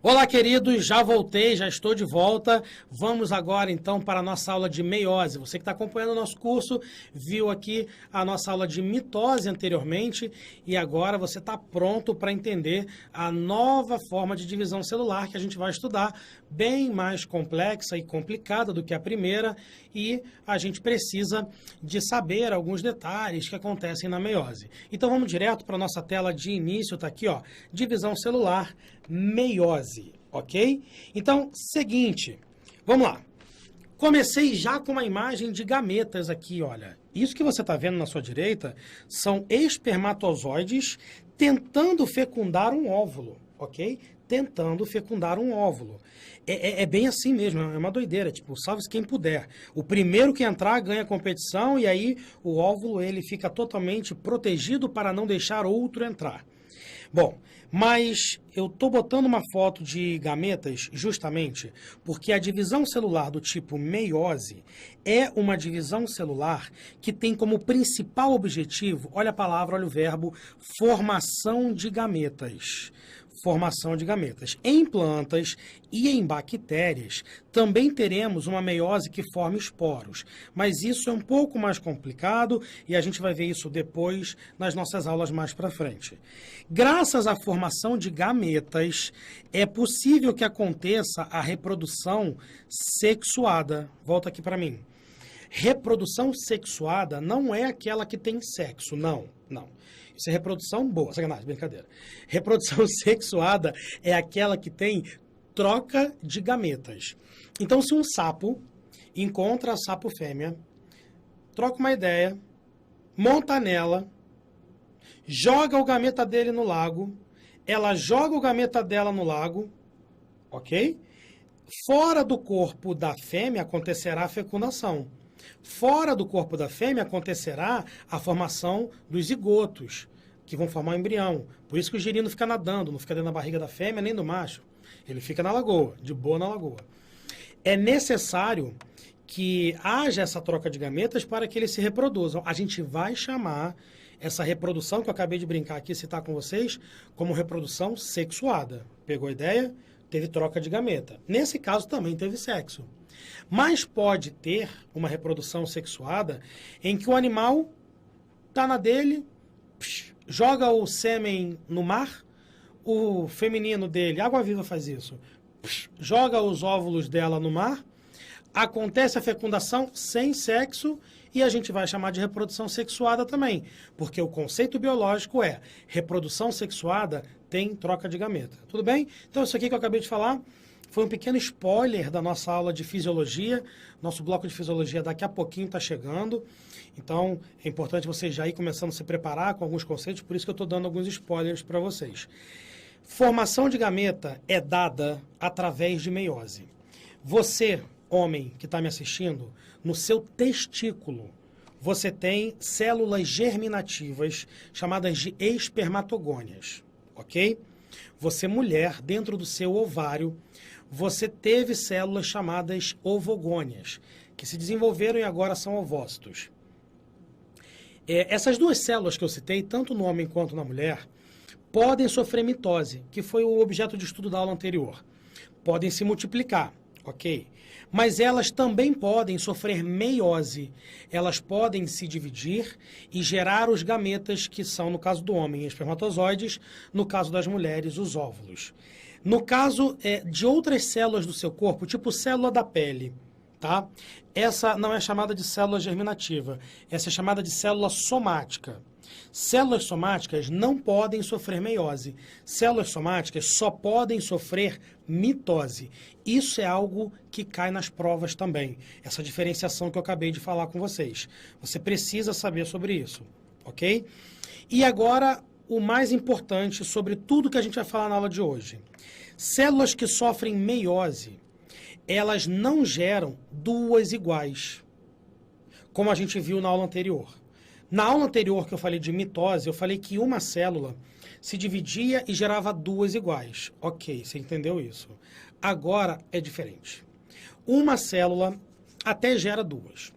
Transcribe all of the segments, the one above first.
Olá, queridos, já voltei, já estou de volta. Vamos agora, então, para a nossa aula de meiose. Você que está acompanhando o nosso curso, viu aqui a nossa aula de mitose anteriormente e agora você está pronto para entender a nova forma de divisão celular que a gente vai estudar, bem mais complexa e complicada do que a primeira, e a gente precisa de saber alguns detalhes que acontecem na meiose. Então, vamos direto para a nossa tela de início, está aqui, ó, divisão celular, meiose, ok? Então, seguinte, vamos lá. Comecei já com uma imagem de gametas aqui, olha. Isso que você está vendo na sua direita são espermatozoides tentando fecundar um óvulo, ok? Tentando fecundar um óvulo. É bem assim mesmo, é uma doideira, tipo, salve-se quem puder. O primeiro que entrar ganha a competição e aí o óvulo ele fica totalmente protegido para não deixar outro entrar. Bom, mas eu estou botando uma foto de gametas justamente porque a divisão celular do tipo meiose é uma divisão celular que tem como principal objetivo, olha a palavra, olha o verbo, formação de gametas. Formação de gametas. Em plantas e em bactérias também teremos uma meiose que forma esporos, mas isso é um pouco mais complicado e a gente vai ver isso depois nas nossas aulas mais para frente. Graças à formação de gametas, é possível que aconteça a reprodução sexuada. Volta aqui para mim. Reprodução sexuada não é aquela que tem sexo, não. Isso é reprodução boa, sacanagem, brincadeira. Reprodução sexuada é aquela que tem troca de gametas. Então, se um sapo encontra a sapo fêmea, troca uma ideia, monta nela, joga o gameta dele no lago, ela joga o gameta dela no lago, ok? Fora do corpo da fêmea acontecerá a fecundação. Fora do corpo da fêmea acontecerá a formação dos zigotos, que vão formar o embrião. Por isso que o girino fica nadando, não fica dentro da barriga da fêmea nem do macho. Ele fica na lagoa, de boa na lagoa. É necessário que haja essa troca de gametas para que eles se reproduzam. A gente vai chamar essa reprodução que eu acabei de brincar aqui, citar com vocês, como reprodução sexuada. Pegou a ideia? Teve troca de gameta. Nesse caso também teve sexo. Mas pode ter uma reprodução sexuada em que o animal está na dele, joga o sêmen no mar, o feminino dele, água viva faz isso, joga os óvulos dela no mar, acontece a fecundação sem sexo e a gente vai chamar de reprodução sexuada também, porque o conceito biológico é reprodução sexuada tem troca de gameta. Tudo bem? Então isso aqui que eu acabei de falar foi um pequeno spoiler da nossa aula de fisiologia. Nosso bloco de fisiologia daqui a pouquinho está chegando. Então, é importante vocês já ir começando a se preparar com alguns conceitos, por isso que eu estou dando alguns spoilers para vocês. Formação de gameta é dada através de meiose. Você, homem que está me assistindo, no seu testículo, você tem células germinativas chamadas de espermatogônias, ok? Você, mulher, dentro do seu ovário, você teve células chamadas ovogônias, que se desenvolveram e agora são ovócitos. Essas duas células que eu citei, tanto no homem quanto na mulher, podem sofrer mitose, que foi o objeto de estudo da aula anterior. Podem se multiplicar, ok? Mas elas também podem sofrer meiose. Elas podem se dividir e gerar os gametas, que são, no caso do homem, espermatozoides, no caso das mulheres, os óvulos. No caso de outras células do seu corpo, tipo célula da pele, tá? Essa não é chamada de célula germinativa, essa é chamada de célula somática. Células somáticas não podem sofrer meiose. Células somáticas só podem sofrer mitose. Isso é algo que cai nas provas também. Essa diferenciação que eu acabei de falar com vocês. Você precisa saber sobre isso, ok? E agora, o mais importante sobre tudo que a gente vai falar na aula de hoje. Células que sofrem meiose, elas não geram duas iguais, como a gente viu na aula anterior. Na aula anterior que eu falei de mitose, eu falei que uma célula se dividia e gerava duas iguais. Ok, você entendeu isso. Agora é diferente. Uma célula até gera duas.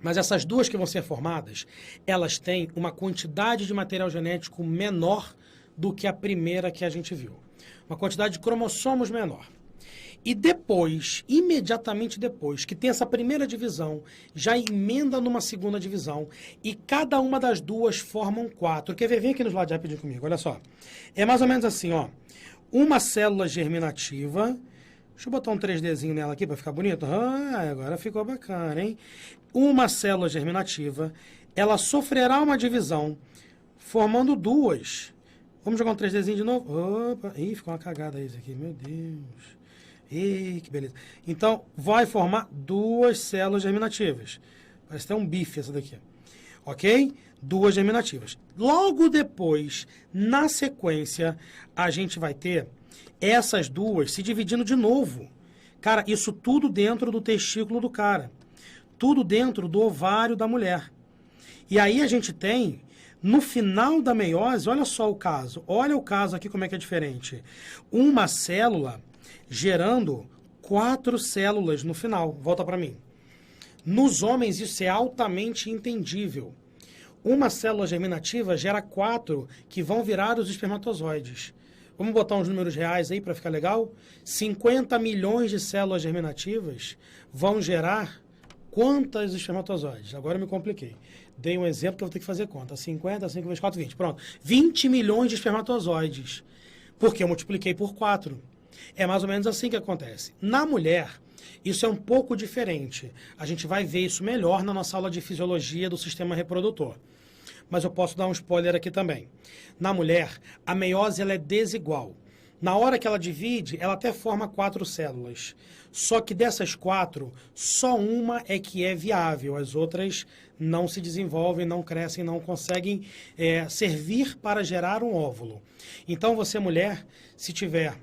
Mas essas duas que vão ser formadas, elas têm uma quantidade de material genético menor do que a primeira que a gente viu. uma quantidade de cromossomos menor. E depois, imediatamente depois, que tem essa primeira divisão, já emenda numa segunda divisão, e cada uma das duas formam 4. Quer ver? Vem aqui no slide rapidinho comigo, olha só. É mais ou menos assim, ó. Uma célula germinativa. Deixa eu botar um 3Dzinho nela aqui para ficar bonito. Ah, agora ficou bacana, hein? Uma célula germinativa, ela sofrerá uma divisão, formando duas. Vamos jogar um 3Dzinho de novo? Opa, ih, ficou uma cagada isso aqui, meu Deus. Ih, que beleza. Então, vai formar duas células germinativas. Parece até um bife essa daqui. Ok? Duas germinativas. Logo depois, na sequência, a gente vai ter essas duas se dividindo de novo. Cara, isso tudo dentro do testículo do cara. Tudo dentro do ovário da mulher. E aí a gente tem, no final da meiose, olha só o caso. Olha o caso aqui como é que é diferente. Uma célula gerando 4 células no final. Volta para mim. Nos homens isso é altamente entendível. Uma célula germinativa gera 4 que vão virar os espermatozoides. Vamos botar uns números reais aí para ficar legal? 50 milhões de células germinativas vão gerar quantos espermatozoides? Agora eu me compliquei. Dei um exemplo que eu vou ter que fazer conta. 50, 5 vezes 4, 20. Pronto. 20 milhões de espermatozoides. Porque eu multipliquei por 4. É mais ou menos assim que acontece. Na mulher, isso é um pouco diferente. A gente vai ver isso melhor na nossa aula de fisiologia do sistema reprodutor. Mas eu posso dar um spoiler aqui também. Na mulher, a meiose ela é desigual. Na hora que ela divide, ela até forma 4 células. Só que dessas 4, só uma é que é viável. As outras não se desenvolvem, não crescem, não conseguem servir para gerar um óvulo. Então, você, mulher, se tiver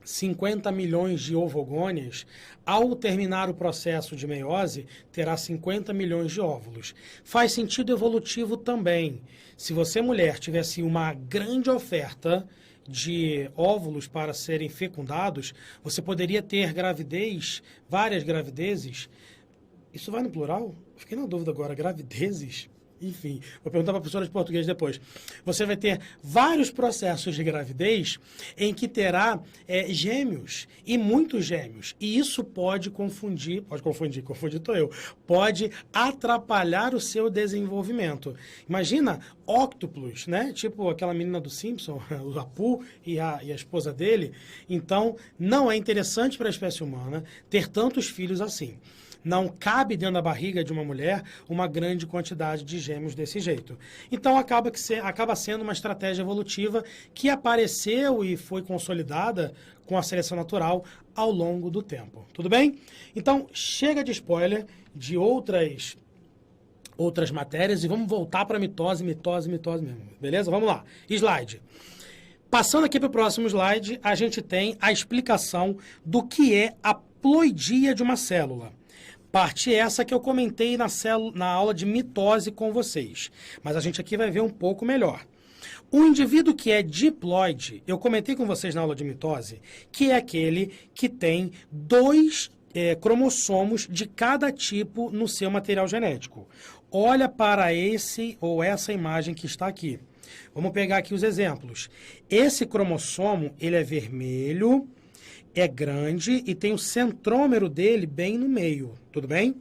50 milhões de ovogônias, ao terminar o processo de meiose, terá 50 milhões de óvulos. Faz sentido evolutivo também. Se você, mulher, tivesse uma grande oferta de óvulos para serem fecundados, você poderia ter gravidez, várias gravidezes. Isso vai no plural? Fiquei na dúvida agora. Gravidezes? Enfim, vou perguntar para a professora de português depois. Você vai ter vários processos de gravidez em que terá gêmeos, e muitos gêmeos. E isso pode confundir estou eu, pode atrapalhar o seu desenvolvimento. Imagina óctuplos, né? Tipo aquela menina do Simpson, o Apu e a esposa dele. Então, não é interessante para a espécie humana ter tantos filhos assim. Não cabe dentro da barriga de uma mulher uma grande quantidade de gêmeos desse jeito. Então, acaba sendo uma estratégia evolutiva que apareceu e foi consolidada com a seleção natural ao longo do tempo. Tudo bem? Então, chega de spoiler de outras matérias e vamos voltar para mitose mesmo. Beleza? Vamos lá. Slide. Passando aqui para o próximo slide, a gente tem a explicação do que é a ploidia de uma célula. Parte essa que eu comentei na aula de mitose com vocês. Mas a gente aqui vai ver um pouco melhor. O indivíduo que é diploide, eu comentei com vocês na aula de mitose, que é aquele que tem 2 cromossomos de cada tipo no seu material genético. Olha para esse ou essa imagem que está aqui. Vamos pegar aqui os exemplos. Esse cromossomo, ele é vermelho, é grande e tem o centrômero dele bem no meio, tudo bem?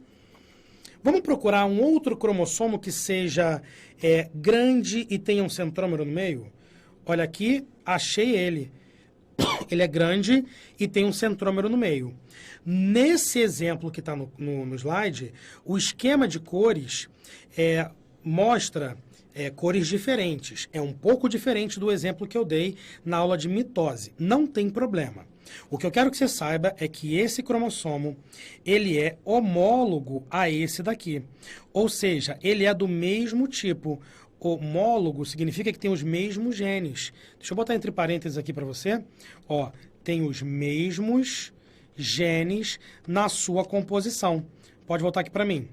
Vamos procurar um outro cromossomo que seja grande e tenha um centrômero no meio? Olha aqui, achei ele. Ele é grande e tem um centrômero no meio. Nesse exemplo que está no slide, o esquema de cores mostra cores diferentes. É um pouco diferente do exemplo que eu dei na aula de mitose. Não tem problema. O que eu quero que você saiba é que esse cromossomo, ele é homólogo a esse daqui. Ou seja, ele é do mesmo tipo. Homólogo significa que tem os mesmos genes. Deixa eu botar entre parênteses aqui para você. Ó, tem os mesmos genes na sua composição. Pode voltar aqui para mim.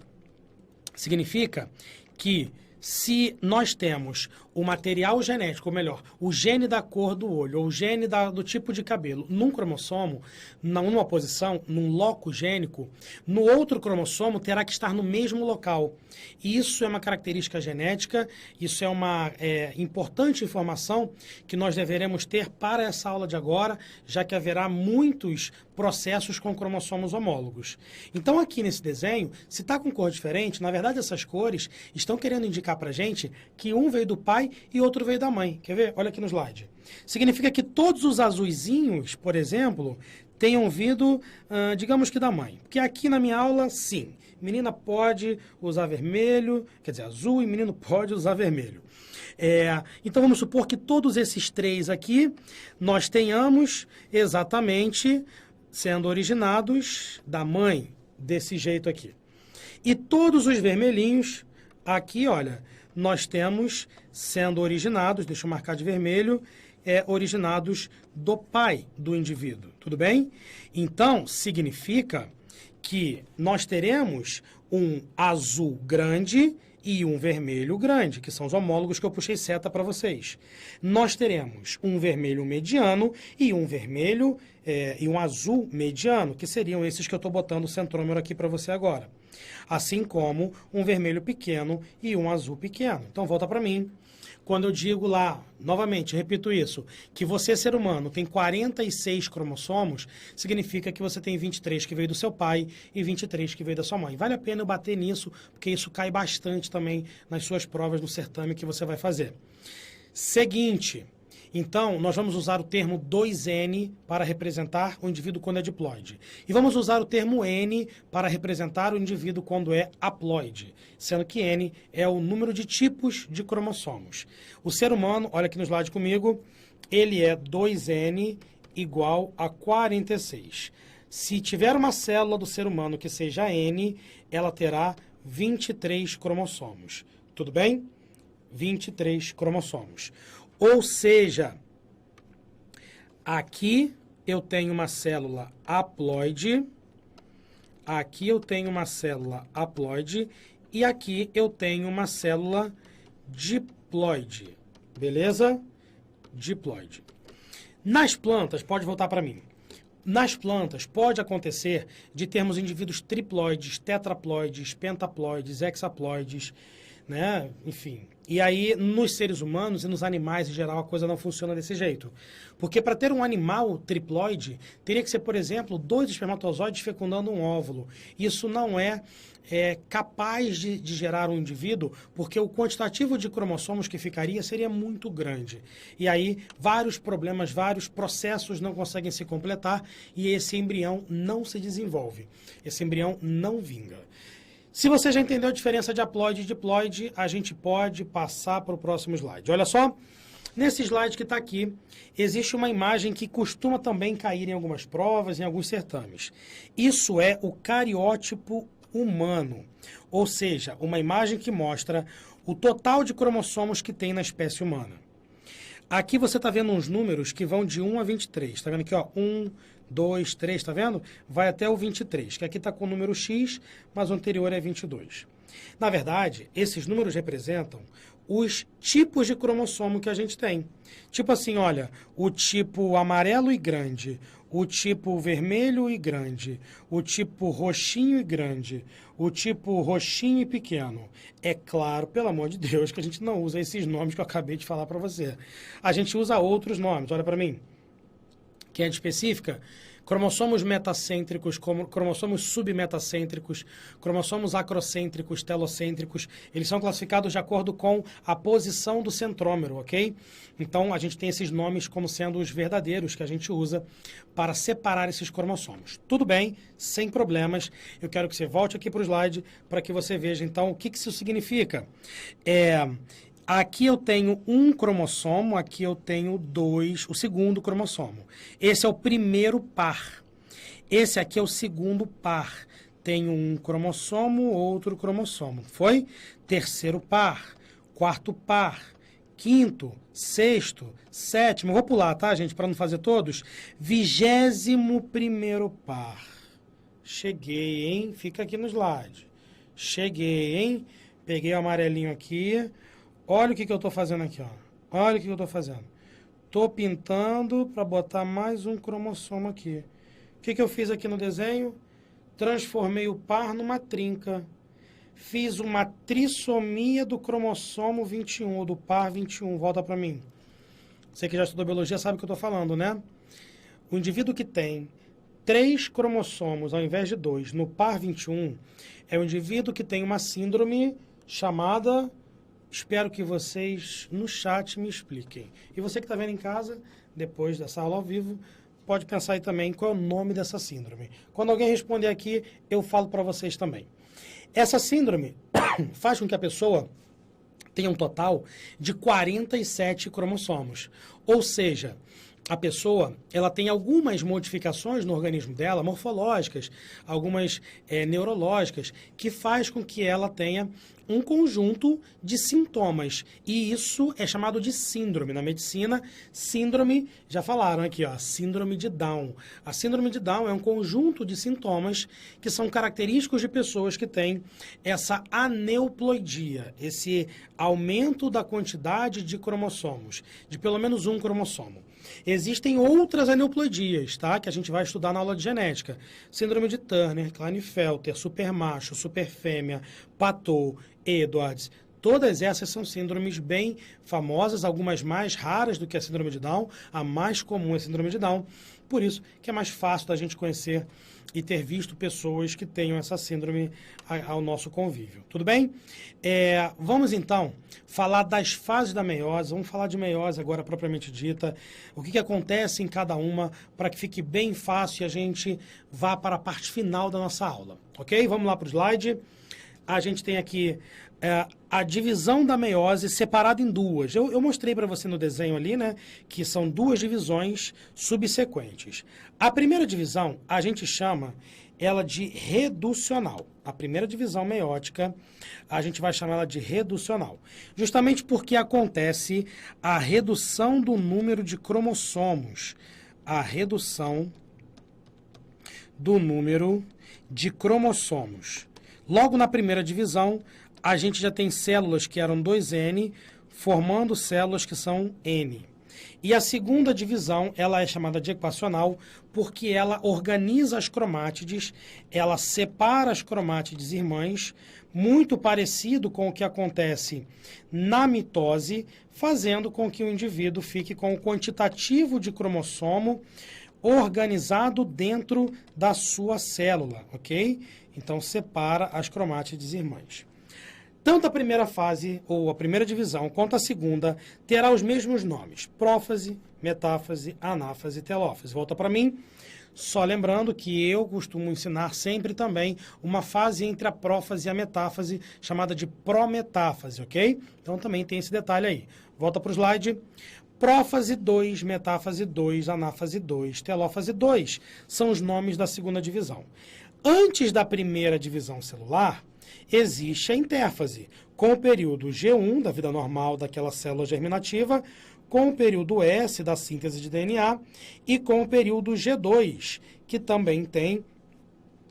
Significa que Se nós temos o material genético, ou melhor, o gene da cor do olho, ou o gene do tipo de cabelo, num cromossomo, numa posição, num loco gênico, no outro cromossomo terá que estar no mesmo local. E isso é uma característica genética, isso é uma importante informação que nós deveremos ter para essa aula de agora, já que haverá muitos processos com cromossomos homólogos. Então, aqui nesse desenho, se está com cor diferente, na verdade essas cores estão querendo indicar para a gente que um veio do pai e outro veio da mãe. Quer ver? Olha aqui no slide. Significa que todos os azuizinhos, por exemplo, tenham vindo, digamos que da mãe. Porque aqui na minha aula, sim, menina pode usar vermelho, quer dizer, azul, e menino pode usar vermelho. Então, vamos supor que todos esses três aqui, nós tenhamos exatamente sendo originados da mãe, desse jeito aqui. E todos os vermelhinhos, aqui, olha, nós temos sendo originados, deixa eu marcar de vermelho, originados do pai do indivíduo, tudo bem? Então, significa que nós teremos um azul grande e um vermelho grande, que são os homólogos que eu puxei seta para vocês. Nós teremos um vermelho mediano e um vermelho e um azul mediano, que seriam esses que eu estou botando o centrômero aqui para você agora. Assim como um vermelho pequeno e um azul pequeno. Então, volta para mim. Quando eu digo lá, novamente, repito isso, que você, ser humano, tem 46 cromossomos, significa que você tem 23 que veio do seu pai e 23 que veio da sua mãe. Vale a pena eu bater nisso, porque isso cai bastante também nas suas provas no certame que você vai fazer. Seguinte, então, nós vamos usar o termo 2N para representar o indivíduo quando é diploide. E vamos usar o termo N para representar o indivíduo quando é haploide, sendo que N é o número de tipos de cromossomos. O ser humano, olha aqui no slide comigo, ele é 2N igual a 46. Se tiver uma célula do ser humano que seja N, ela terá 23 cromossomos. Tudo bem? 23 cromossomos. Ou seja, aqui eu tenho uma célula haploide, aqui eu tenho uma célula haploide e aqui eu tenho uma célula diploide, beleza? Diploide. Nas plantas, pode voltar para mim. Nas plantas, pode acontecer de termos indivíduos triploides, tetraploides, pentaploides, hexaploides, né? Enfim. E aí, nos seres humanos e nos animais em geral, a coisa não funciona desse jeito. Porque para ter um animal triploide, teria que ser, por exemplo, 2 espermatozoides fecundando um óvulo. Isso não é capaz de gerar um indivíduo, porque o quantitativo de cromossomos que ficaria seria muito grande. E aí, vários problemas, vários processos não conseguem se completar e esse embrião não se desenvolve. Esse embrião não vinga. Se você já entendeu a diferença de haploide e diploide, a gente pode passar para o próximo slide. Olha só, nesse slide que está aqui, existe uma imagem que costuma também cair em algumas provas, em alguns certames. Isso é o cariótipo humano, ou seja, uma imagem que mostra o total de cromossomos que tem na espécie humana. Aqui você está vendo uns números que vão de 1 a 23. Está vendo aqui, ó, 1, 2, 3, está vendo? Vai até o 23, que aqui está com o número X, mas o anterior é 22. Na verdade, esses números representam os tipos de cromossomo que a gente tem. Tipo assim, olha, o tipo amarelo e grande, o tipo vermelho e grande, o tipo roxinho e grande, o tipo roxinho e pequeno. É claro, pelo amor de Deus, que a gente não usa esses nomes que eu acabei de falar para você. A gente usa outros nomes, olha para mim. Que é de específica, cromossomos metacêntricos, cromossomos submetacêntricos, cromossomos acrocêntricos, telocêntricos, eles são classificados de acordo com a posição do centrômero, ok? Então, a gente tem esses nomes como sendo os verdadeiros que a gente usa para separar esses cromossomos. Tudo bem, sem problemas. Eu quero que você volte aqui para o slide para que você veja, então, o que isso significa. Aqui eu tenho um cromossomo, aqui eu tenho 2, o segundo cromossomo. Esse é o primeiro par. Esse aqui é o segundo par. Tenho um cromossomo, outro cromossomo. Foi? Terceiro par, quarto par, quinto, sexto, sétimo. Vou pular, tá, gente, para não fazer todos. 21º par. Cheguei, hein? Fica aqui no slide. Cheguei, hein? Peguei o amarelinho aqui. Olha o que eu estou fazendo aqui, ó. Olha o que eu estou fazendo. Estou pintando para botar mais um cromossomo aqui. O que eu fiz aqui no desenho? Transformei o par numa trinca. Fiz uma trissomia do cromossomo 21, ou do par 21. Volta para mim. Você que já estudou biologia sabe o que eu estou falando, né? O indivíduo que tem 3 cromossomos ao invés de 2 no par 21 é um indivíduo que tem uma síndrome chamada... Espero que vocês no chat me expliquem. E você que está vendo em casa, depois dessa aula ao vivo, pode pensar aí também qual é o nome dessa síndrome. Quando alguém responder aqui, eu falo para vocês também. Essa síndrome faz com que a pessoa tenha um total de 47 cromossomos. Ou seja, a pessoa ela tem algumas modificações no organismo dela, morfológicas, algumas neurológicas, que faz com que ela tenha um conjunto de sintomas. E isso é chamado de síndrome. Na medicina, síndrome, já falaram aqui, ó, síndrome de Down. A síndrome de Down é um conjunto de sintomas que são característicos de pessoas que têm essa aneuploidia, esse aumento da quantidade de cromossomos, de pelo menos um cromossomo. Existem outras aneuploidias, tá? Que a gente vai estudar na aula de genética. Síndrome de Turner, Klinefelter, supermacho, superfêmea, Patou, Edwards. Todas essas são síndromes bem famosas, algumas mais raras do que a síndrome de Down. A mais comum é a síndrome de Down. Por isso que é mais fácil da gente conhecer e ter visto pessoas que tenham essa síndrome ao nosso convívio. Tudo bem? Vamos então falar das fases da meiose. Vamos falar de meiose agora propriamente dita. O que acontece em cada uma para que fique bem fácil e a gente vá para a parte final da nossa aula. Ok? Vamos lá para o slide. A gente tem aqui a divisão da meiose separada em duas. Eu mostrei para você no desenho ali, né, que são duas divisões subsequentes. A primeira divisão, a gente chama ela de reducional. A primeira divisão meiótica, a gente vai chamar ela de reducional. Justamente porque acontece a redução do número de cromossomos. A redução do número de cromossomos. Logo na primeira divisão, a gente já tem células que eram 2N, formando células que são N. E a segunda divisão, ela é chamada de equacional, porque ela organiza as cromátides, ela separa as cromátides irmãs, muito parecido com o que acontece na mitose, fazendo com que o indivíduo fique com o quantitativo de cromossomo organizado dentro da sua célula, ok? Então, separa as cromátides irmãs. Tanto a primeira fase, ou a primeira divisão, quanto a segunda, terá os mesmos nomes. Prófase, metáfase, anáfase e telófase. Volta para mim. Só lembrando que eu costumo ensinar sempre também uma fase entre a prófase e a metáfase, chamada de prometáfase, ok? Então, também tem esse detalhe aí. Volta para o slide. Prófase 2, metáfase 2, anáfase 2, telófase 2 são os nomes da segunda divisão. Antes da primeira divisão celular, existe a intérfase, com o período G1, da vida normal daquela célula germinativa, com o período S, da síntese de DNA, e com o período G2, que também tem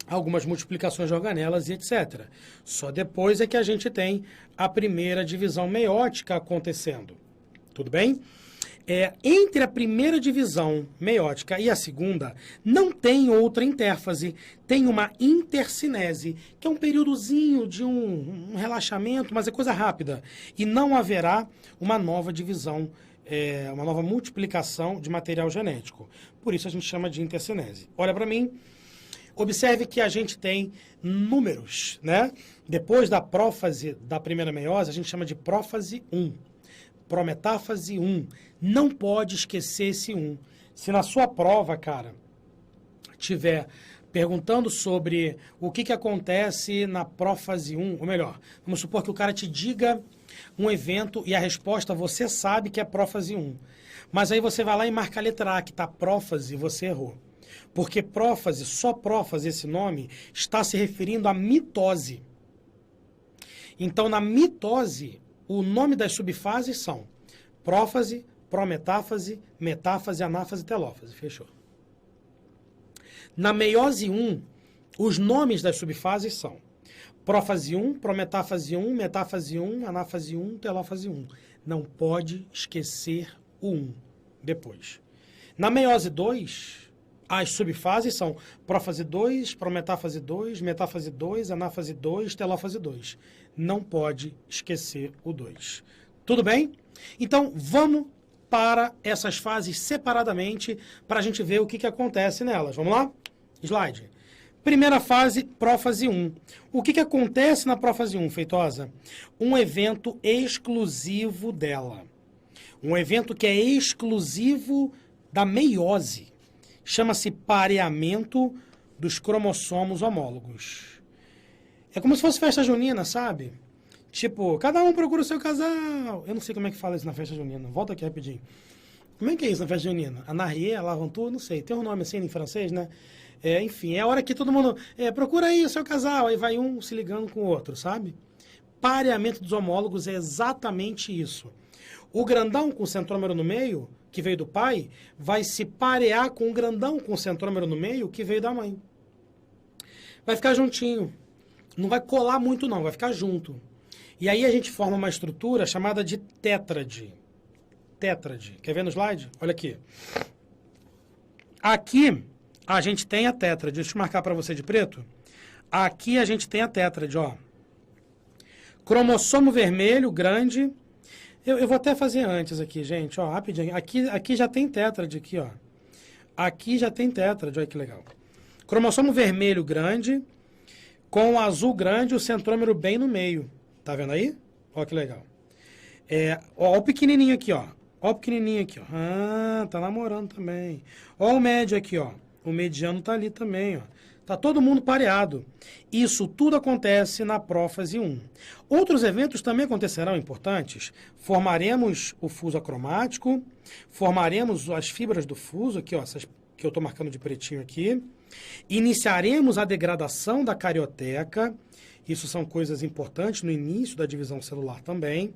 algumas multiplicações de organelas e etc. Só depois é que a gente tem a primeira divisão meiótica acontecendo. Tudo bem? Entre a primeira divisão meiótica e a segunda, não tem outra intérfase, tem uma intercinese, que é um períodozinho de um relaxamento, mas é coisa rápida. E não haverá uma nova divisão, uma nova multiplicação de material genético. Por isso a gente chama de intercinese. Olha para mim, observe que a gente tem números, né? Depois da prófase da primeira meiose, a gente chama de prófase 1. Prometáfase 1. Não pode esquecer esse 1. Se na sua prova, cara, tiver perguntando sobre o que acontece na prófase 1, ou melhor, vamos supor que o cara te diga um evento e a resposta você sabe que é prófase 1. Mas aí você vai lá e marca a letra A, que está prófase, e você errou. Porque prófase, só prófase, esse nome, está se referindo à mitose. Então, na mitose, o nome das subfases são prófase, prometáfase, metáfase, anáfase e telófase. Fechou. Na meiose 1, os nomes das subfases são Prófase 1, prometáfase 1, metáfase 1, anáfase 1, telófase 1. Não pode esquecer o 1 depois. Na meiose 2, as subfases são prófase 2, prometáfase 2, metáfase 2, anáfase 2, telófase 2. Não pode esquecer o 2. Tudo bem? Então, vamos para essas fases separadamente para a gente ver o que acontece nelas. Vamos lá? Slide. Primeira fase, prófase 1. O que acontece na prófase 1, Feitosa? Um evento exclusivo dela. Um evento que é exclusivo da meiose. Chama-se pareamento dos cromossomos homólogos. É como se fosse festa junina, sabe? Tipo, cada um procura o seu casal. Eu não sei como é que fala isso na festa junina. Volta aqui rapidinho. Como é que é isso na festa junina? Anarrié, Lavantu, não sei. Tem um nome assim em francês, né? Enfim, é a hora que todo mundo procura aí o seu casal. Aí vai um se ligando com o outro, sabe? Pareamento dos homólogos é exatamente isso. O grandão com centrômero no meio, que veio do pai, vai se parear com o grandão com centrômero no meio, que veio da mãe. Vai ficar juntinho. Não vai colar muito, não. Vai ficar junto. E aí a gente forma uma estrutura chamada de tétrade. Tétrade. Quer ver no slide? Olha aqui. Aqui a gente tem a tétrade. Deixa eu marcar para você de preto. Aqui a gente tem a tétrade, ó. Cromossomo vermelho, grande. Eu vou até fazer antes aqui, gente, ó, rapidinho. Aqui já tem tétrade, aqui, ó. Aqui já tem tétrade, olha que legal. Cromossomo vermelho grande, com o azul grande, o centrômero bem no meio. Tá vendo aí? Ó que legal. Ó o pequenininho aqui, ó. Ó o pequenininho aqui, ó. Ah, tá namorando também. Ó o médio aqui, ó. O mediano tá ali também, ó. Tá todo mundo pareado. Isso tudo acontece na prófase 1. Outros eventos também acontecerão importantes. Formaremos o fuso acromático, formaremos as fibras do fuso, aqui, ó, essas que eu estou marcando de pretinho aqui. Iniciaremos a degradação da carioteca. Isso são coisas importantes no início da divisão celular também.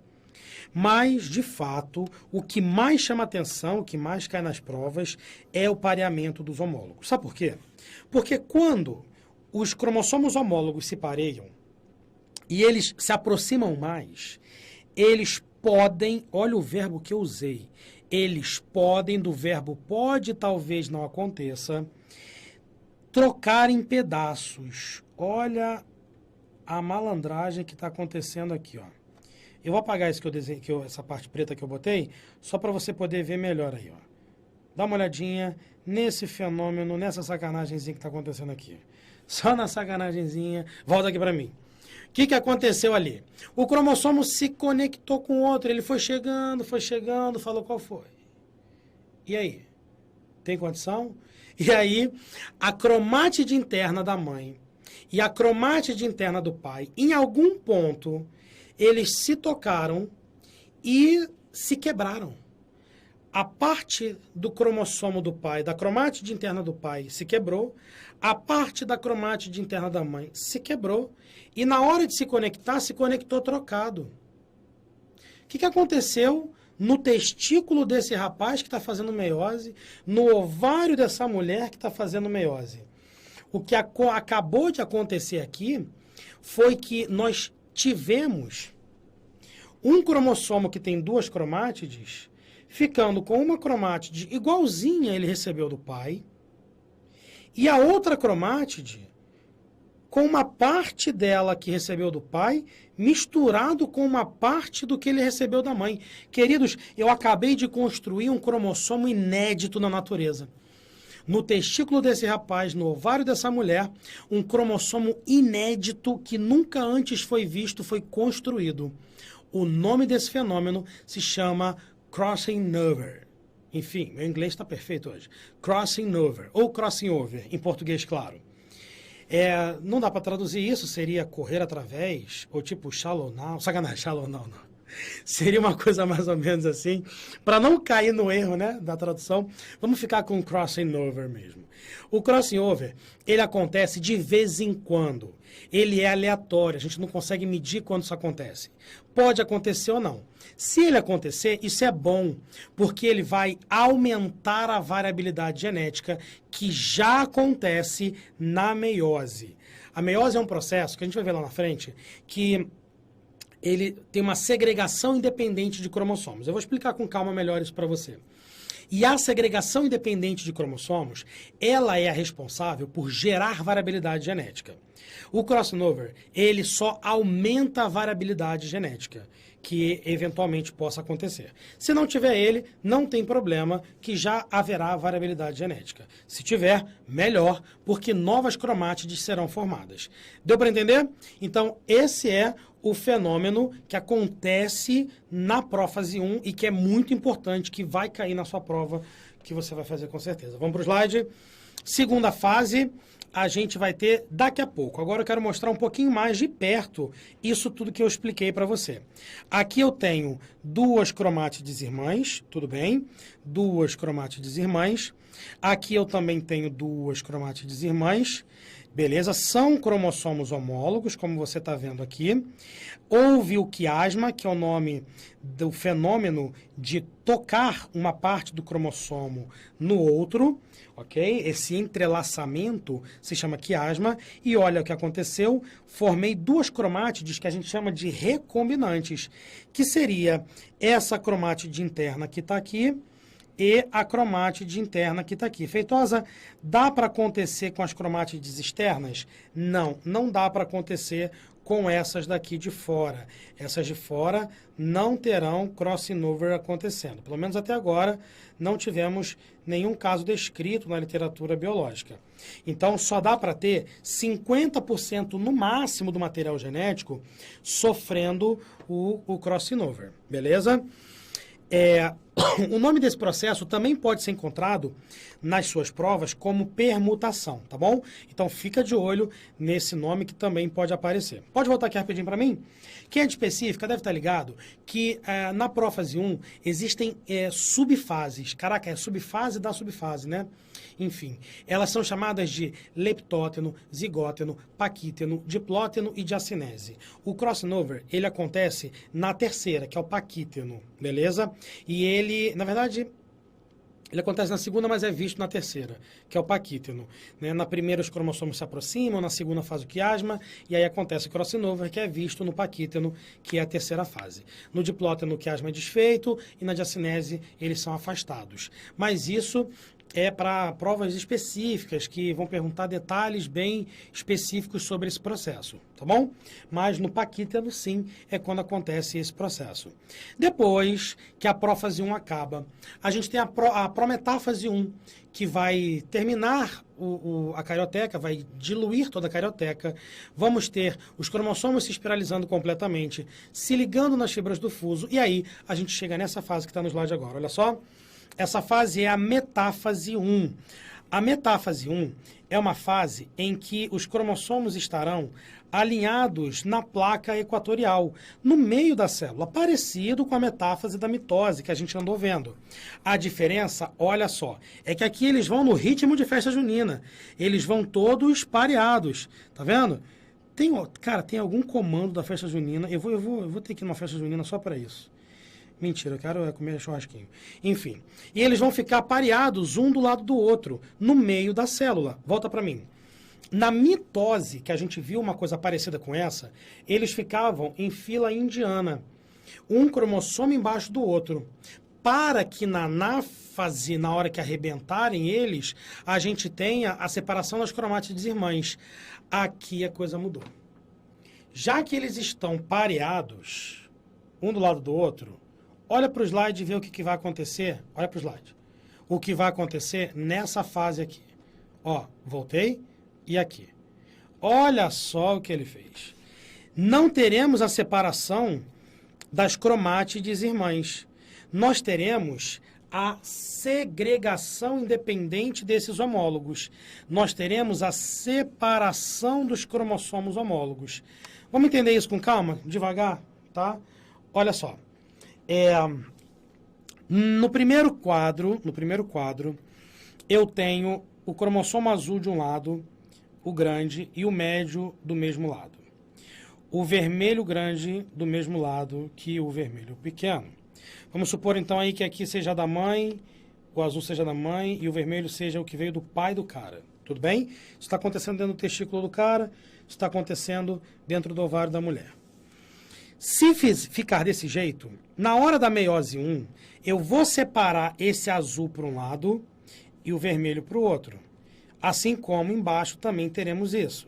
Mas, de fato, o que mais chama atenção, o que mais cai nas provas, é o pareamento dos homólogos. Sabe por quê? Porque quando os cromossomos homólogos se pareiam e eles se aproximam mais, eles podem, olha o verbo que eu usei, eles podem, do verbo pode, talvez não aconteça, trocar em pedaços. Olha a malandragem que está acontecendo aqui, ó. Eu vou apagar isso que eu desenhei, essa parte preta que eu botei, só para você poder ver melhor aí, ó. Dá uma olhadinha nesse fenômeno, nessa sacanagemzinha que está acontecendo aqui. Só na sacanagemzinha. Volta aqui para mim. O que aconteceu ali? O cromossomo se conectou com o outro, ele foi chegando, falou qual foi. E aí? Tem condição? E aí, a cromátide interna da mãe e a cromátide interna do pai, em algum ponto, eles se tocaram e se quebraram. A parte do cromossomo do pai, da cromátide interna do pai, se quebrou. A parte da cromátide interna da mãe se quebrou. E na hora de se conectou trocado. O que aconteceu no testículo desse rapaz que está fazendo meiose, no ovário dessa mulher que está fazendo meiose? O que acabou de acontecer aqui foi que nós tivemos um cromossomo que tem duas cromátides, ficando com uma cromátide igualzinha ele recebeu do pai, e a outra cromátide com uma parte dela que recebeu do pai, misturado com uma parte do que ele recebeu da mãe. Queridos, eu acabei de construir um cromossomo inédito na natureza. No testículo desse rapaz, no ovário dessa mulher, um cromossomo inédito que nunca antes foi visto, foi construído. O nome desse fenômeno se chama crossing over. Enfim, meu inglês está perfeito hoje. Crossing over, ou crossing over, em português, claro. Não dá para traduzir isso, seria correr através, ou tipo shallow now, sacanagem, shallow now, não. Seria uma coisa mais ou menos assim, para não cair no erro, né, da tradução, vamos ficar com crossing over mesmo. O crossing over, ele acontece de vez em quando, ele é aleatório, a gente não consegue medir quando isso acontece. Pode acontecer ou não. Se ele acontecer, isso é bom, porque ele vai aumentar a variabilidade genética que já acontece na meiose. A meiose é um processo, que a gente vai ver lá na frente, que ele tem uma segregação independente de cromossomos. Eu vou explicar com calma melhor isso para você. E a segregação independente de cromossomos, ela é a responsável por gerar variabilidade genética. O crossing over, ele só aumenta a variabilidade genética que eventualmente possa acontecer. Se não tiver ele, não tem problema, que já haverá variabilidade genética. Se tiver, melhor, porque novas cromátides serão formadas. Deu para entender? Então, esse é o fenômeno que acontece na prófase 1 e que é muito importante, que vai cair na sua prova, que você vai fazer com certeza. Vamos para o slide. Segunda fase, a gente vai ter daqui a pouco. Agora eu quero mostrar um pouquinho mais de perto isso tudo que eu expliquei para você. Aqui eu tenho duas cromátides irmãs, tudo bem? Duas cromátides irmãs. Aqui eu também tenho duas cromátides irmãs. Beleza? São cromossomos homólogos, como você está vendo aqui. Houve o quiasma, que é o nome do fenômeno de tocar uma parte do cromossomo no outro, ok? Esse entrelaçamento se chama quiasma. E olha o que aconteceu, formei duas cromátides que a gente chama de recombinantes, que seria essa cromátide interna que está aqui, e a cromátide interna que está aqui. Feitosa, dá para acontecer com as cromátides externas? Não, não dá para acontecer com essas daqui de fora. Essas de fora não terão crossing over acontecendo. Pelo menos até agora não tivemos nenhum caso descrito na literatura biológica. Então só dá para ter 50% no máximo do material genético sofrendo o crossing over, beleza? O nome desse processo também pode ser encontrado nas suas provas como permutação, tá bom? Então fica de olho nesse nome que também pode aparecer. Pode voltar aqui rapidinho para mim? Quem é de específica deve estar ligado que na prófase 1 existem subfases. Caraca, é subfase da subfase, né? Enfim, elas são chamadas de leptóteno, zigóteno, paquíteno, diplóteno e diacinese. O crossing over, ele acontece na terceira, que é o paquíteno, beleza? E ele, na verdade, ele acontece na segunda, mas é visto na terceira, que é o paquíteno, né? Na primeira os cromossomos se aproximam, na segunda faz o quiasma, e aí acontece o crossing over, que é visto no paquíteno, que é a terceira fase. No diplóteno o quiasma é desfeito e na diacinese eles são afastados. Mas isso é para provas específicas que vão perguntar detalhes bem específicos sobre esse processo, tá bom? Mas no paquíteno, sim, é quando acontece esse processo. Depois que a prófase 1 acaba, a gente tem a prometáfase 1, que vai terminar a carioteca, vai diluir toda a carioteca. Vamos ter os cromossomos se espiralizando completamente, se ligando nas fibras do fuso, e aí a gente chega nessa fase que está no slide agora. Olha só. Essa fase é a metáfase 1. A metáfase 1 é uma fase em que os cromossomos estarão alinhados na placa equatorial, no meio da célula, parecido com a metáfase da mitose que a gente andou vendo. A diferença, olha só, é que aqui eles vão no ritmo de festa junina. Eles vão todos pareados, tá vendo? Cara, tem algum comando da festa junina? Eu vou ter que ir numa festa junina só para isso. Mentira, eu quero comer churrasquinho. Enfim, e eles vão ficar pareados um do lado do outro, no meio da célula. Volta para mim. Na mitose, que a gente viu uma coisa parecida com essa, eles ficavam em fila indiana, um cromossomo embaixo do outro, para que na anáfase, na hora que arrebentarem eles, a gente tenha a separação das cromátides irmãs. Aqui a coisa mudou. Já que eles estão pareados, um do lado do outro, olha para o slide e vê o que vai acontecer. Olha para o slide. O que vai acontecer nessa fase aqui. Ó, voltei e aqui. Olha só o que ele fez. Não teremos a separação das cromátides irmãs. Nós teremos a segregação independente desses homólogos. Nós teremos a separação dos cromossomos homólogos. Vamos entender isso com calma, devagar, tá? Olha só. No primeiro quadro, eu tenho o cromossomo azul de um lado, o grande, e o médio do mesmo lado. O vermelho grande do mesmo lado que o vermelho pequeno. Vamos supor então aí que aqui seja da mãe, o azul seja da mãe e o vermelho seja o que veio do pai do cara. Tudo bem? Isso está acontecendo dentro do testículo do cara, isso está acontecendo dentro do ovário da mulher. Se ficar desse jeito, na hora da meiose 1, eu vou separar esse azul para um lado e o vermelho para o outro. Assim como embaixo também teremos isso.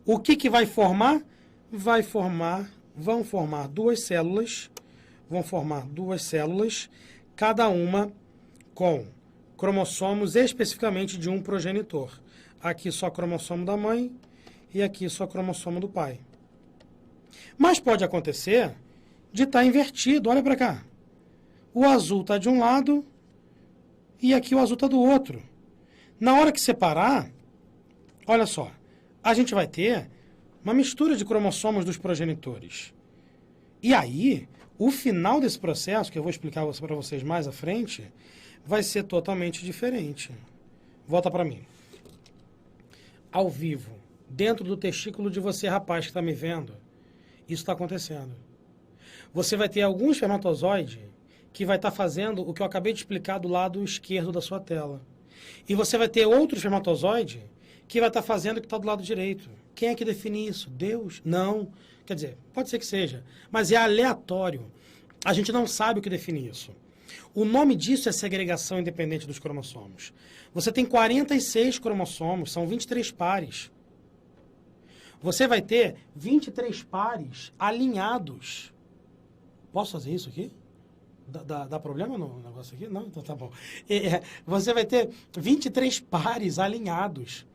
O que vai formar? Vão formar duas células, cada uma com cromossomos especificamente de um progenitor. Aqui só cromossomo da mãe e aqui só cromossomo do pai. Mas pode acontecer de estar invertido, olha para cá. O azul está de um lado e aqui o azul está do outro. Na hora que separar, olha só, a gente vai ter uma mistura de cromossomos dos progenitores. E aí, o final desse processo, que eu vou explicar para vocês mais à frente, vai ser totalmente diferente. Volta para mim. Ao vivo, dentro do testículo de você, rapaz, que está me vendo, isso está acontecendo. Você vai ter algum espermatozoide que vai estar fazendo o que eu acabei de explicar do lado esquerdo da sua tela. E você vai ter outro espermatozoide que vai estar fazendo o que está do lado direito. Quem é que define isso? Deus? Não. Quer dizer, pode ser que seja, mas é aleatório. A gente não sabe o que define isso. O nome disso é segregação independente dos cromossomos. Você tem 46 cromossomos, são 23 pares. Você vai ter 23 pares alinhados. Posso fazer isso aqui? Dá problema no negócio aqui? Não? Então tá bom. Você vai ter 23 pares alinhados.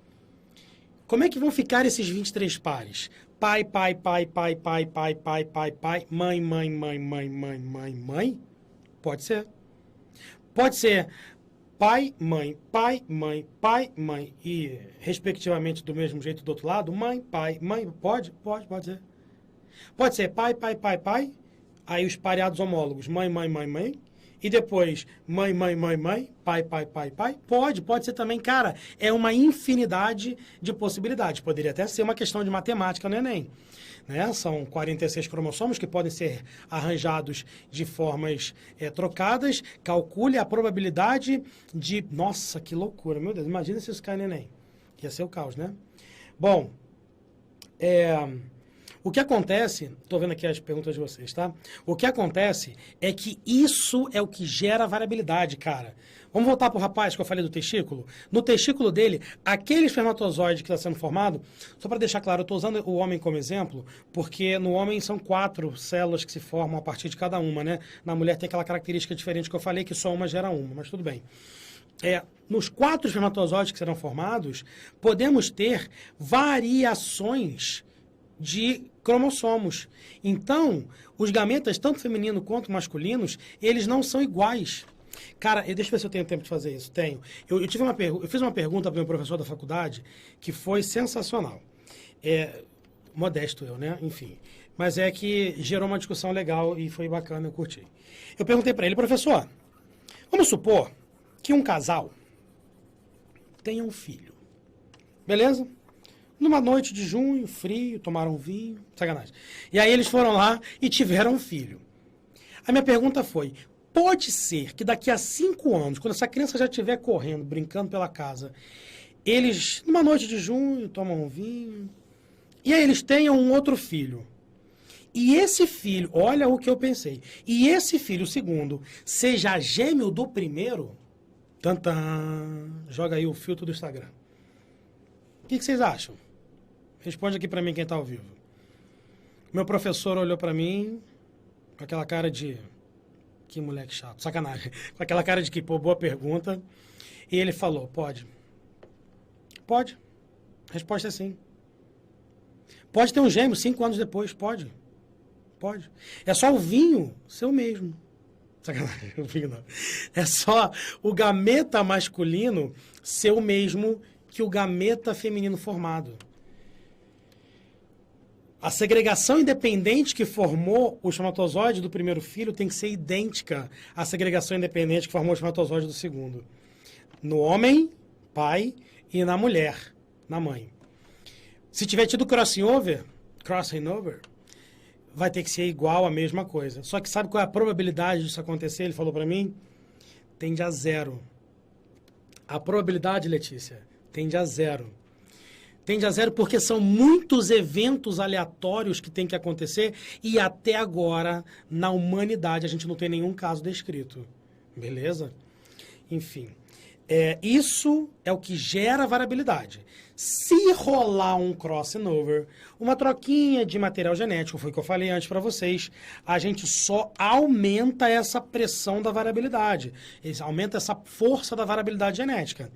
Como é que vão ficar esses 23 pares? Pai, pai, pai, pai, pai, pai, pai, pai, pai, mãe, mãe, mãe, mãe, mãe, mãe, mãe? Pode ser. Pode ser pai, mãe, pai, mãe, pai, mãe e, respectivamente, do mesmo jeito do outro lado, mãe, pai, mãe. Pode ser. Pode ser pai, pai, pai, pai, aí os pareados homólogos, mãe, mãe, mãe, mãe, e depois mãe, mãe, mãe, mãe, pai, pai, pai, pai. Pode ser também, cara, é uma infinidade de possibilidades. Poderia até ser uma questão de matemática no Enem. Né? São 46 cromossomos que podem ser arranjados de formas trocadas. Calcule a probabilidade de... Nossa, que loucura, meu Deus, imagina se isso cai no Enem. Ia ser o caos, né? Bom, o que acontece... Estou vendo aqui as perguntas de vocês, tá? O que acontece é que isso é o que gera variabilidade, cara. Vamos voltar para o rapaz que eu falei do testículo? No testículo dele, aquele espermatozoide que está sendo formado, só para deixar claro, eu estou usando o homem como exemplo, porque no homem são 4 células que se formam a partir de cada uma, né? Na mulher tem aquela característica diferente que eu falei, que só uma gera uma, mas tudo bem. Nos 4 espermatozoides que serão formados, podemos ter variações de cromossomos. Então, os gametas, tanto femininos quanto masculinos, eles não são iguais. Cara, deixa eu ver se eu tenho tempo de fazer isso. Tenho. Eu fiz uma pergunta para o meu professor da faculdade que foi sensacional. Modesto eu, né? Enfim. Mas é que gerou uma discussão legal e foi bacana, eu curti. Eu perguntei para ele, professor, vamos supor que um casal tenha um filho. Beleza? Numa noite de junho, frio, tomaram vinho, sacanagem. E aí eles foram lá e tiveram um filho. A minha pergunta foi, pode ser que daqui a 5 anos, quando essa criança já estiver correndo, brincando pela casa, eles, numa noite de junho, tomam um vinho, e aí eles tenham um outro filho. E esse filho, olha o que eu pensei, e esse filho, o segundo, seja gêmeo do primeiro, tantã, joga aí o filtro do Instagram. O que vocês acham? Responde aqui pra mim quem está ao vivo. Meu professor olhou pra mim com aquela cara de... Que moleque chato, sacanagem. Com aquela cara de que, pô, boa pergunta. E ele falou, pode. Pode. A resposta é sim. Pode ter um gêmeo 5 anos depois, pode. Pode. É só o vinho ser o mesmo. Sacanagem, o vinho não. É só o gameta masculino ser o mesmo que o gameta feminino formado. A segregação independente que formou o espermatozoide do primeiro filho tem que ser idêntica à segregação independente que formou o espermatozoide do segundo. No homem, pai, e na mulher, na mãe. Se tiver tido crossing over, vai ter que ser igual a mesma coisa. Só que sabe qual é a probabilidade disso acontecer? Ele falou para mim, tende a 0. A probabilidade, Letícia, Tende a zero. Tende a zero porque são muitos eventos aleatórios que tem que acontecer e até agora, na humanidade, a gente não tem nenhum caso descrito. Beleza? Enfim. Isso é o que gera variabilidade. Se rolar um crossing over, uma troquinha de material genético, foi o que eu falei antes para vocês, a gente só aumenta essa pressão da variabilidade, aumenta essa força da variabilidade genética.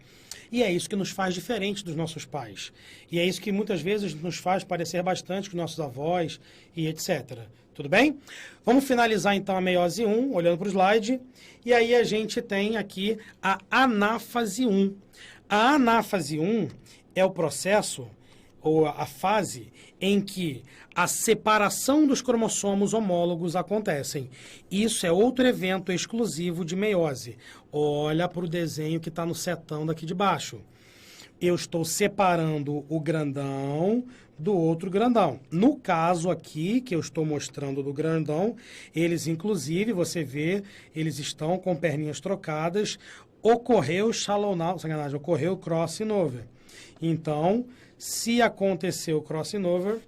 E é isso que nos faz diferente dos nossos pais. E é isso que muitas vezes nos faz parecer bastante com nossos avós e etc. Tudo bem? Vamos finalizar então a meiose 1, olhando para o slide. E aí a gente tem aqui a anáfase 1. A anáfase 1 é o processo, ou a fase, em que a separação dos cromossomos homólogos acontecem. Isso é outro evento exclusivo de meiose. Olha para o desenho que está no setão daqui de baixo. Eu estou separando o grandão do outro grandão. No caso aqui, que eu estou mostrando do grandão, eles inclusive, você vê, eles estão com perninhas trocadas, ocorreu ocorreu crossing over. Então, se aconteceu o crossing over...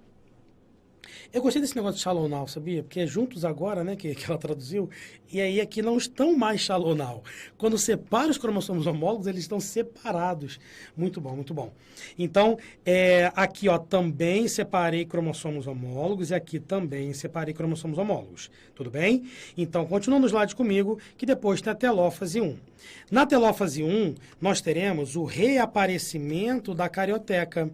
Eu gostei desse negócio de shallow now, sabia? Porque é juntos agora, né, que ela traduziu, e aí aqui não estão mais shallow now. Quando separa os cromossomos homólogos, eles estão separados. Muito bom, muito bom. Então, aqui ó, também separei cromossomos homólogos e aqui também separei cromossomos homólogos. Tudo bem? Então, continua no slide comigo, que depois tem a telófase 1. Na telófase 1, nós teremos o reaparecimento da carioteca.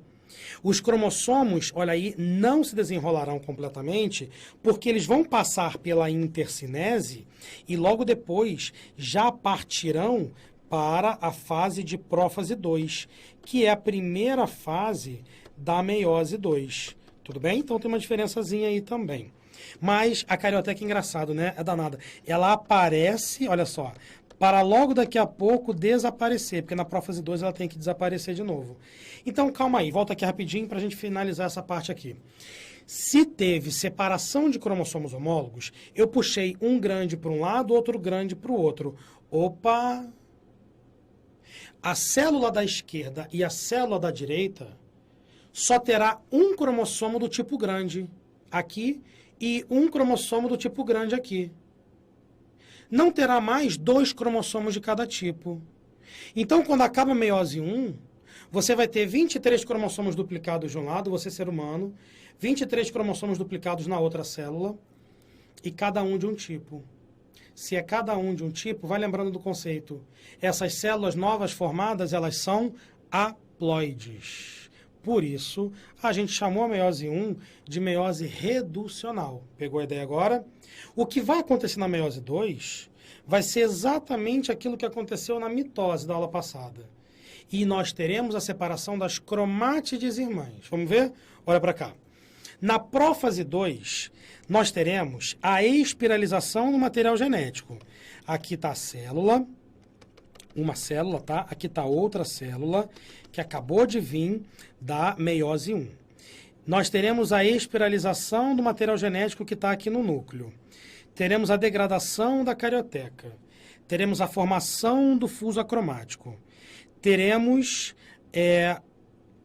Os cromossomos, olha aí, não se desenrolarão completamente, porque eles vão passar pela intercinese e logo depois já partirão para a fase de prófase 2, que é a primeira fase da meiose 2. Tudo bem? Então tem uma diferençazinha aí também. Mas a carioteca é engraçado, né? É danada. Ela aparece, olha só, para logo daqui a pouco desaparecer, porque na prófase 2 ela tem que desaparecer de novo. Então, calma aí, volta aqui rapidinho para a gente finalizar essa parte aqui. Se teve separação de cromossomos homólogos, eu puxei um grande para um lado, outro grande para o outro. Opa! A célula da esquerda e a célula da direita só terá um cromossomo do tipo grande aqui e um cromossomo do tipo grande aqui. Não terá mais 2 cromossomos de cada tipo. Então, quando acaba a meiose 1, você vai ter 23 cromossomos duplicados de um lado, você ser humano, 23 cromossomos duplicados na outra célula, e cada um de um tipo. Se é cada um de um tipo, vai lembrando do conceito. Essas células novas formadas, elas são haploides. Por isso, a gente chamou a meiose 1 de meiose reducional. Pegou a ideia agora? O que vai acontecer na meiose 2 vai ser exatamente aquilo que aconteceu na mitose da aula passada. E nós teremos a separação das cromátides irmãs. Vamos ver? Olha para cá. Na prófase 2, nós teremos a espiralização do material genético. Aqui está a célula, uma célula, tá? Aqui está outra célula que acabou de vir da meiose 1. Nós teremos a espiralização do material genético que está aqui no núcleo. Teremos a degradação da carioteca. Teremos a formação do fuso acromático. Teremos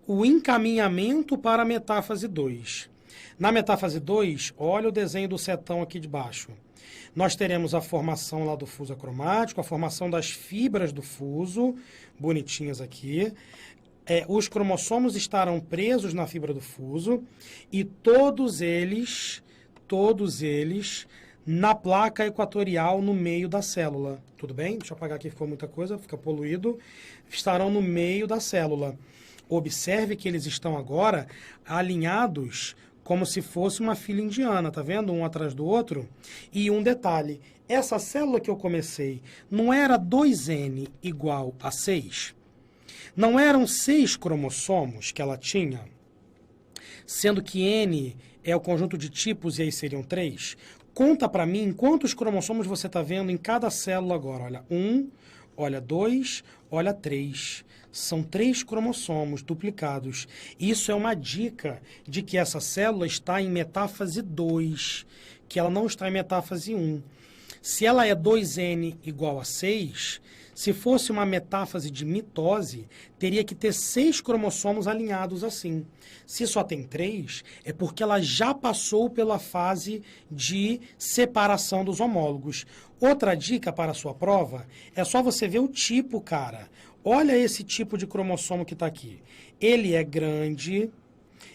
o encaminhamento para a metáfase 2. Na metáfase 2, olha o desenho do setão aqui de baixo. Nós teremos a formação lá do fuso acromático, a formação das fibras do fuso, bonitinhas aqui. Os cromossomos estarão presos na fibra do fuso e todos eles na placa equatorial no meio da célula. Tudo bem? Deixa eu apagar aqui, ficou muita coisa, fica poluído. Estarão no meio da célula. Observe que eles estão agora alinhados como se fosse uma fila indiana, tá vendo? Um atrás do outro. E um detalhe, essa célula que eu comecei não era 2N igual a 6? Não eram 6 cromossomos que ela tinha? Sendo que N é o conjunto de tipos e aí seriam 3? Conta para mim quantos cromossomos você está vendo em cada célula agora. Olha, 1, olha 2, olha 3. São 3 cromossomos duplicados. Isso é uma dica de que essa célula está em metáfase 2, que ela não está em metáfase 1. Se ela é 2N igual a 6, se fosse uma metáfase de mitose, teria que ter 6 cromossomos alinhados assim. Se só tem 3, é porque ela já passou pela fase de separação dos homólogos. Outra dica para a sua prova é só você ver o tipo, cara. Olha esse tipo de cromossomo que está aqui. Ele é grande,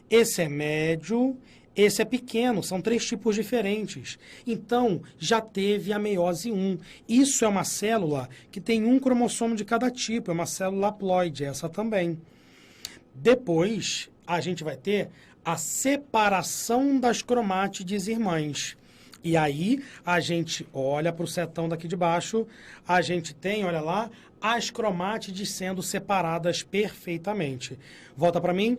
esse é médio, esse é pequeno, são 3 tipos diferentes. Então, já teve a meiose 1. Isso é uma célula que tem um cromossomo de cada tipo, é uma célula haploide, essa também. Depois, a gente vai ter a separação das cromátides irmãs. E aí, a gente olha para o setão daqui de baixo, a gente tem, olha lá, as cromátides sendo separadas perfeitamente. Volta para mim.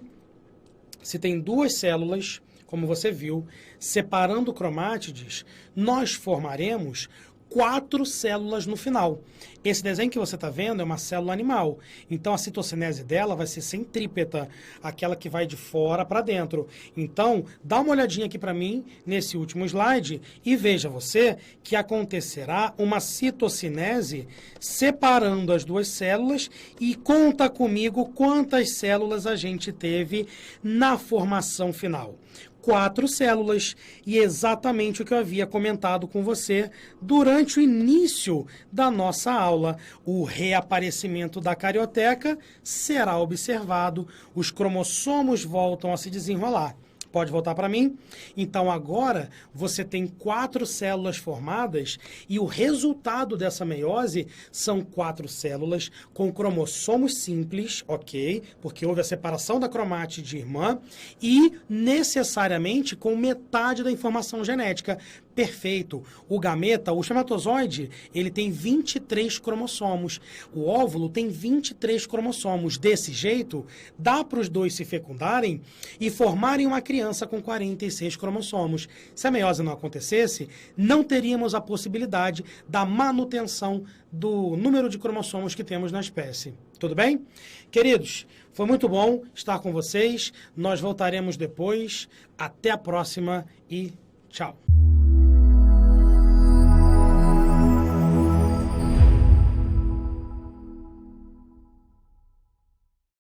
Se tem 2 células, como você viu, separando cromátides, nós formaremos 4 células no final. Esse desenho que você está vendo é uma célula animal. Então, a citocinese dela vai ser centrípeta, aquela que vai de fora para dentro. Então, dá uma olhadinha aqui para mim, nesse último slide, e veja você que acontecerá uma citocinese separando as 2 células e conta comigo quantas células a gente teve na formação final. 4 células, e exatamente o que eu havia comentado com você durante o início da nossa aula. O reaparecimento da carioteca será observado, os cromossomos voltam a se desenrolar. Pode voltar para mim? Então, agora, você tem 4 células formadas e o resultado dessa meiose são 4 células com cromossomos simples, ok? Porque houve a separação da cromátide irmã e, necessariamente, com metade da informação genética. Perfeito. O gameta, o espermatozoide, ele tem 23 cromossomos. O óvulo tem 23 cromossomos. Desse jeito, dá para os 2 se fecundarem e formarem uma criança com 46 cromossomos. Se a meiose não acontecesse, não teríamos a possibilidade da manutenção do número de cromossomos que temos na espécie. Tudo bem? Queridos, foi muito bom estar com vocês. Nós voltaremos depois. Até a próxima e tchau.